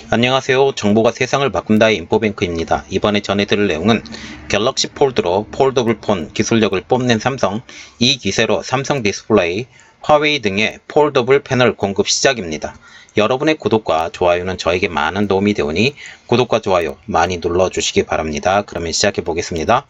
안녕하세요. 정보가 세상을 바꾼다의 인포뱅크입니다. 이번에 전해드릴 내용은 갤럭시 폴드로 폴더블 폰 기술력을 뽐낸 삼성, 이 기세로 삼성 디스플레이, 화웨이 등의 폴더블 패널 공급 시작입니다. 여러분의 구독과 좋아요는 저에게 많은 도움이 되오니 구독과 좋아요 많이 눌러주시기 바랍니다. 그러면 시작해 보겠습니다.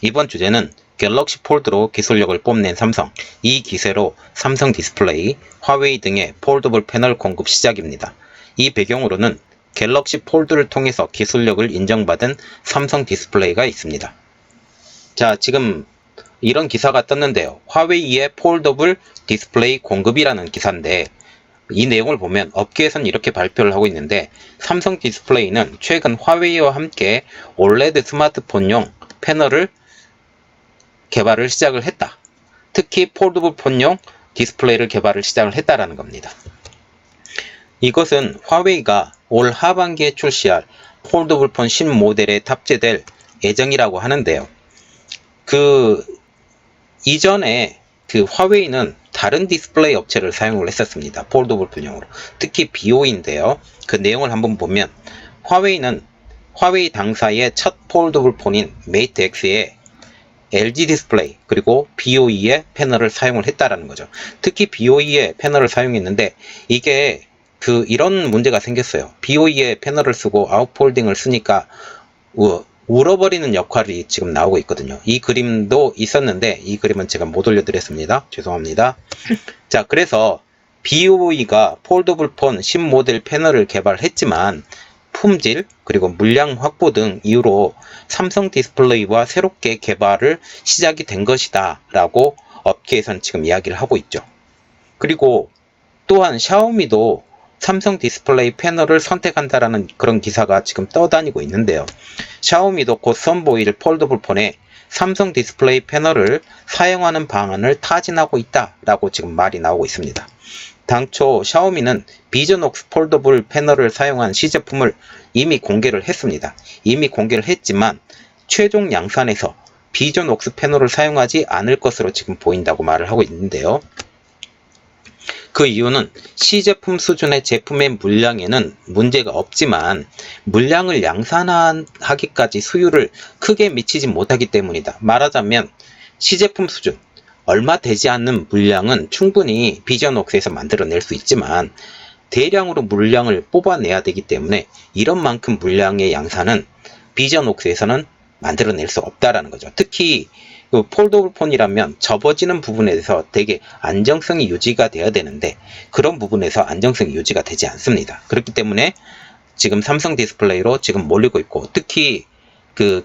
이번 주제는 갤럭시 폴드로 기술력을 뽐낸 삼성, 이 기세로 삼성 디스플레이, 화웨이 등의 폴더블 패널 공급 시작입니다. 이 배경으로는 갤럭시 폴드를 통해서 기술력을 인정받은 삼성 디스플레이가 있습니다. 자, 지금 이런 기사가 떴는데요. 화웨이의 폴더블 디스플레이 공급이라는 기사인데, 이 내용을 보면 업계에서는 이렇게 발표를 하고 있는데, 삼성 디스플레이는 최근 화웨이와 함께 올레드 스마트폰용 패널을 개발을 시작을 했다. 특히 폴더블 폰용 디스플레이를 개발을 시작을 했다라는 겁니다. 이것은 화웨이가 올 하반기에 출시할 폴더블 폰 신모델에 탑재될 예정이라고 하는데요. 이전에 화웨이는 다른 디스플레이 업체를 사용을 했었습니다. 폴더블 폰용으로. 특히 BOE인데요. 그 내용을 한번 보면 화웨이는 화웨이 당사의 첫 폴더블 폰인 메이트 X에 LG 디스플레이 그리고 BOE의 패널을 사용을 했다라는 거죠. 특히 BOE의 패널을 사용했는데 이게 이런 문제가 생겼어요. BOE의 패널을 쓰고 아웃폴딩을 쓰니까 울어버리는 역할이 지금 나오고 있거든요. 이 그림도 있었는데 이 그림은 제가 못 올려드렸습니다. 죄송합니다. 자, 그래서 BOE가 폴더블 폰 신모델 패널을 개발했지만 품질 그리고 물량 확보 등 이유로 삼성 디스플레이와 새롭게 개발을 시작이 된 것이다 라고 업계에서는 지금 이야기를 하고 있죠. 그리고 또한 샤오미도 삼성 디스플레이 패널을 선택한다라는 그런 기사가 지금 떠다니고 있는데요. 샤오미도 곧 선보일 폴더블 폰에 삼성 디스플레이 패널을 사용하는 방안을 타진하고 있다라고 지금 말이 나오고 있습니다. 당초 샤오미는 비전옥스 폴더블 패널을 사용한 시제품을 이미 공개를 했습니다. 이미 공개를 했지만 최종 양산에서 비전옥스 패널을 사용하지 않을 것으로 지금 보인다고 말을 하고 있는데요. 그 이유는 시제품 수준의 제품의 물량에는 문제가 없지만 물량을 양산하기까지 수율을 크게 미치지 못하기 때문이다. 말하자면 시제품 수준, 얼마 되지 않는 물량은 충분히 비전옥스에서 만들어낼 수 있지만 대량으로 물량을 뽑아내야 되기 때문에 이런 만큼 물량의 양산은 비전옥스에서는 만들어낼 수 없다라는 거죠. 특히 폴더블 폰이라면 접어지는 부분에 대해서 되게 안정성이 유지가 돼야 되는데 그런 부분에서 안정성이 유지가 되지 않습니다. 그렇기 때문에 지금 삼성 디스플레이로 지금 몰리고 있고, 특히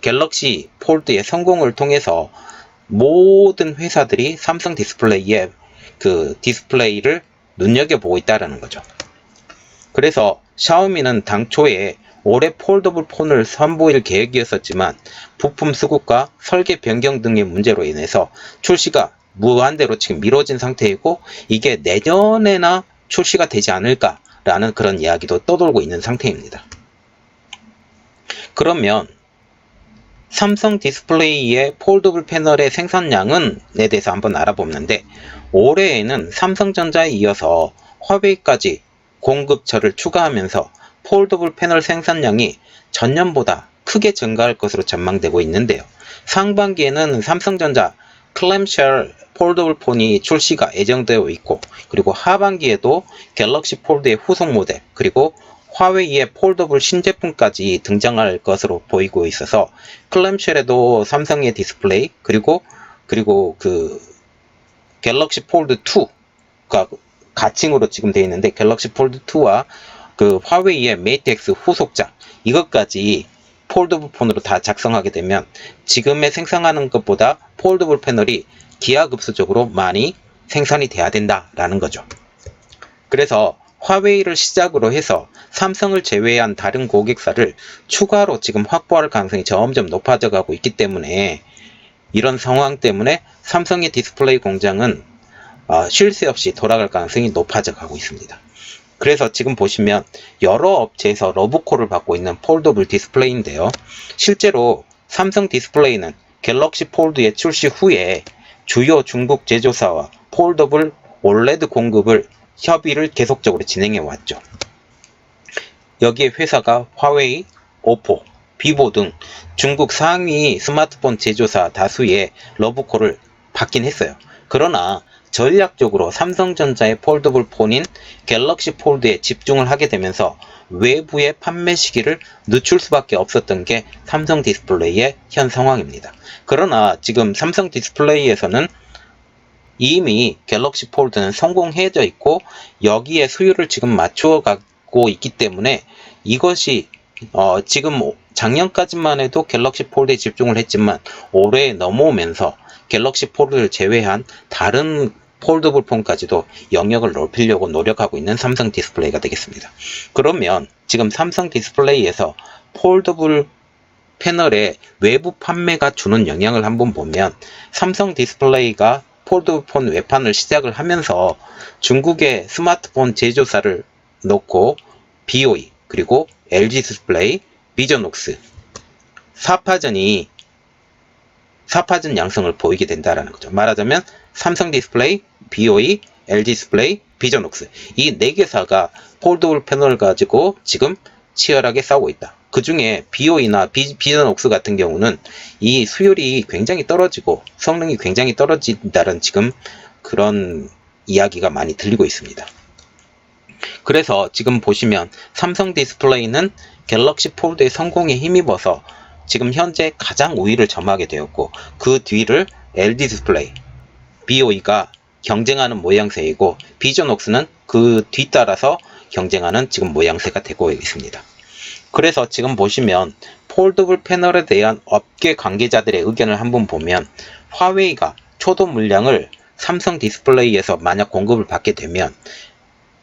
갤럭시 폴드의 성공을 통해서 모든 회사들이 삼성 디스플레이의 디스플레이를 눈여겨보고 있다는 거죠. 그래서 샤오미는 당초에 올해 폴더블 폰을 선보일 계획이었었지만 부품 수급과 설계 변경 등의 문제로 인해서 출시가 무한대로 지금 미뤄진 상태이고 이게 내년에나 출시가 되지 않을까라는 그런 이야기도 떠돌고 있는 상태입니다. 그러면 삼성 디스플레이의 폴더블 패널의 생산량에 대해서 한번 알아보는데 올해에는 삼성전자에 이어서 화웨이까지 공급처를 추가하면서 폴더블 패널 생산량이 전년보다 크게 증가할 것으로 전망되고 있는데요. 상반기에는 삼성전자 클램쉘 폴더블 폰이 출시가 예정되어 있고 그리고 하반기에도 갤럭시 폴드의 후속 모델 그리고 화웨이의 폴더블 신제품까지 등장할 것으로 보이고 있어서 클램쉘에도 삼성의 디스플레이 그리고 갤럭시 폴드 2가 가칭으로 지금 되어 있는데 갤럭시 폴드 2와 화웨이의 메이트 X 후속작 이것까지 폴더블 폰으로 다 작성하게 되면 지금의 생산하는 것보다 폴더블 패널이 기하급수적으로 많이 생산이 돼야 된다라는 거죠. 그래서 화웨이를 시작으로 해서 삼성을 제외한 다른 고객사를 추가로 지금 확보할 가능성이 점점 높아져 가고 있기 때문에 이런 상황 때문에 삼성의 디스플레이 공장은 쉴 새 없이 돌아갈 가능성이 높아져 가고 있습니다. 그래서 지금 보시면 여러 업체에서 러브콜을 받고 있는 폴더블 디스플레이인데요. 실제로 삼성 디스플레이는 갤럭시 폴드의 출시 후에 주요 중국 제조사와 폴더블 올레드 공급을 협의를 계속적으로 진행해 왔죠. 여기에 회사가 화웨이, 오포, 비보 등 중국 상위 스마트폰 제조사 다수의 러브콜을 받긴 했어요. 그러나 전략적으로 삼성전자의 폴더블 폰인 갤럭시 폴드에 집중을 하게 되면서 외부의 판매 시기를 늦출 수밖에 없었던 게 삼성 디스플레이의 현 상황입니다. 그러나 지금 삼성 디스플레이에서는 이미 갤럭시 폴드는 성공해져 있고 여기에 수율을 지금 맞추어 가고 있기 때문에 이것이 지금 작년까지만 해도 갤럭시 폴드에 집중을 했지만 올해 넘어오면서 갤럭시 폴드를 제외한 다른 폴더블 폰까지도 영역을 넓히려고 노력하고 있는 삼성 디스플레이가 되겠습니다. 그러면 지금 삼성 디스플레이에서 폴더블 패널의 외부 판매가 주는 영향을 한번 보면 삼성 디스플레이가 폴더폰 외판을 시작을 하면서 중국의 스마트폰 제조사를 놓고 BOE 그리고 LG 디스플레이, 비전옥스, 4파전이 4파전 양성을 보이게 된다라는 거죠. 말하자면 삼성 디스플레이, BOE, LG 디스플레이, 비전옥스 이 4개사가 폴더블 패널을 가지고 지금 치열하게 싸우고 있다. 그 중에 BOE나 비전옥스 같은 경우는 이 수율이 굉장히 떨어지고 성능이 굉장히 떨어진다는 지금 그런 이야기가 많이 들리고 있습니다. 그래서 지금 보시면 삼성 디스플레이는 갤럭시 폴드의 성공에 힘입어서 지금 현재 가장 우위를 점하게 되었고 그 뒤를 LG 디스플레이, BOE가 경쟁하는 모양새이고 비전옥스는 그 뒤따라서 경쟁하는 지금 모양새가 되고 있습니다. 그래서 지금 보시면 폴더블 패널에 대한 업계 관계자들의 의견을 한번 보면 화웨이가 초도 물량을 삼성 디스플레이에서 만약 공급을 받게 되면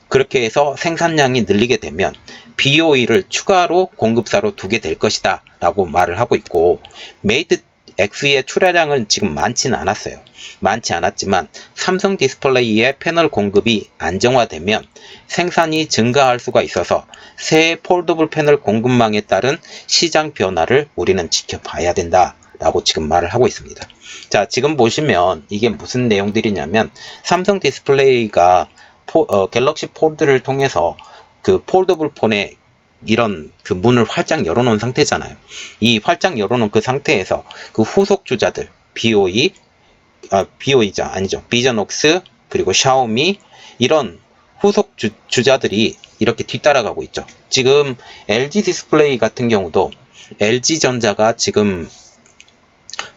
그렇게 해서 생산량이 늘리게 되면 BOE를 추가로 공급사로 두게 될 것이다 라고 말을 하고 있고 메이트 X의 출하량은 지금 많지는 않았어요. 많지 않았지만 삼성 디스플레이의 패널 공급이 안정화되면 생산이 증가할 수가 있어서 새 폴더블 패널 공급망에 따른 시장 변화를 우리는 지켜봐야 된다 라고 지금 말을 하고 있습니다. 자, 지금 보시면 이게 무슨 내용들이냐면 삼성 디스플레이가 갤럭시 폴드를 통해서 그 폴더블 폰에 이런 그 문을 활짝 열어놓은 상태잖아요. 이 활짝 열어놓은 그 상태에서 그 후속 주자들 BOE자 아니죠. 비전옥스 그리고 샤오미 이런 후속 주자들이 이렇게 뒤따라가고 있죠. 지금 LG 디스플레이 같은 경우도 LG전자가 지금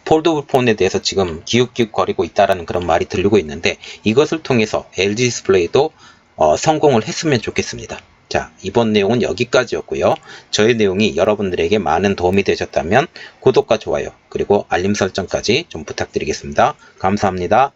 폴더블 폰에 대해서 지금 기웃기웃거리고 있다라는 그런 말이 들리고 있는데 이것을 통해서 LG 디스플레이도 성공을 했으면 좋겠습니다. 자, 이번 내용은 여기까지였고요. 저의 내용이 여러분들에게 많은 도움이 되셨다면 구독과 좋아요 그리고 알림 설정까지 좀 부탁드리겠습니다. 감사합니다.